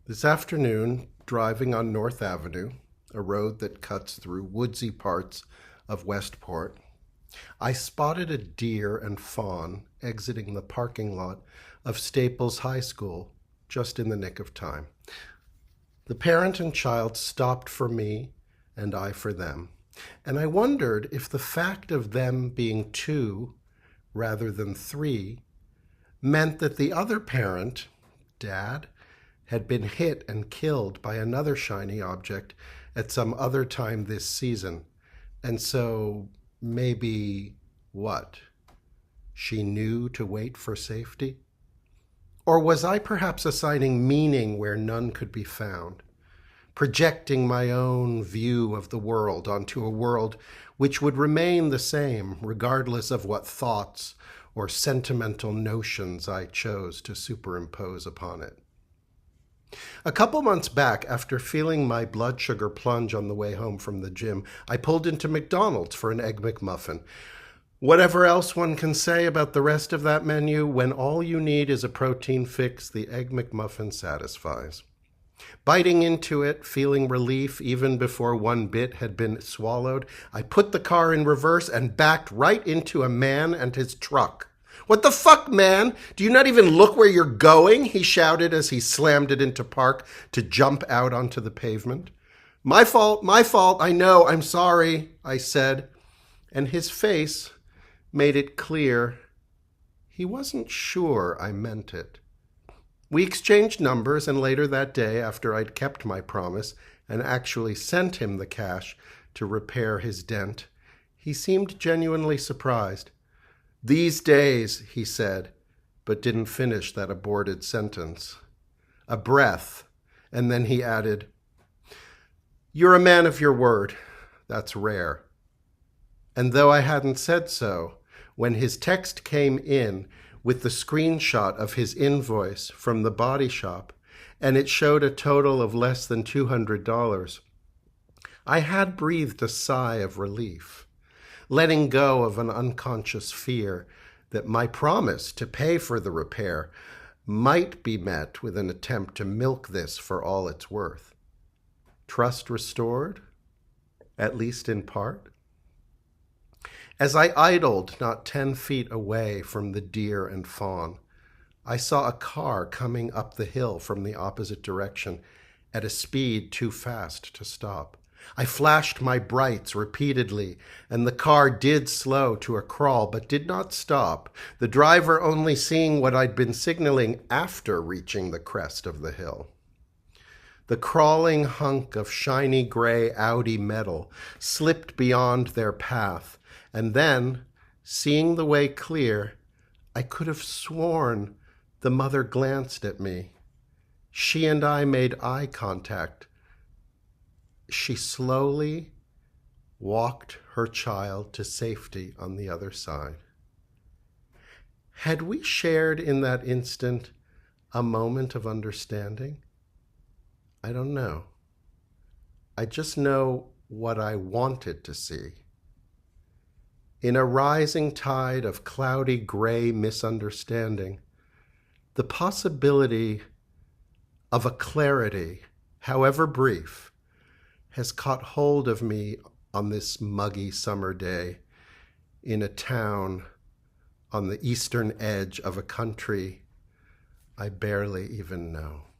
This afternoon, driving on North Avenue, a road that cuts through woodsy parts of Westport, I spotted a deer and fawn exiting the parking lot of Staples High School just in the nick of time. The parent and child stopped for me and I for them, and I wondered if the fact of them being two rather than three meant that the other parent, Dad, had been hit and killed by another shiny object at some other time this season. And so maybe what? She knew to wait for safety? Or was I perhaps assigning meaning where none could be found, projecting my own view of the world onto a world which would remain the same regardless of what thoughts or sentimental notions I chose to superimpose upon it? A couple months back, after feeling my blood sugar plunge on the way home from the gym, I pulled into McDonald's for an Egg McMuffin. Whatever else one can say about the rest of that menu, when all you need is a protein fix, the Egg McMuffin satisfies. Biting into it, feeling relief even before one bit had been swallowed, I put the car in reverse and backed right into a man and his truck. "What the fuck, man? Do you not even look where you're going?" he shouted as he slammed it into park to jump out onto the pavement. My fault, I know, I'm sorry," I said, and his face made it clear he wasn't sure I meant it. We exchanged numbers, and later that day, after I'd kept my promise and actually sent him the cash to repair his dent, he seemed genuinely surprised. "These days," he said, but didn't finish that aborted sentence. A breath, and then he added, "You're a man of your word. That's rare." And though I hadn't said so, when his text came in with the screenshot of his invoice from the body shop, and it showed a total of less than $200, I had breathed a sigh of relief, letting go of an unconscious fear that my promise to pay for the repair might be met with an attempt to milk this for all it's worth. Trust restored, at least in part? As I idled not 10 feet away from the deer and fawn, I saw a car coming up the hill from the opposite direction at a speed too fast to stop. I flashed my brights repeatedly, and the car did slow to a crawl, but did not stop, the driver only seeing what I'd been signaling after reaching the crest of the hill. The crawling hunk of shiny gray Audi metal slipped beyond their path, and then, seeing the way clear, I could have sworn the mother glanced at me. She and I made eye contact. She slowly walked her child to safety on the other side. Had we shared in that instant a moment of understanding? I don't know. I just know what I wanted to see. In a rising tide of cloudy gray misunderstanding, the possibility of a clarity, however brief, has caught hold of me on this muggy summer day in a town on the eastern edge of a country I barely even know.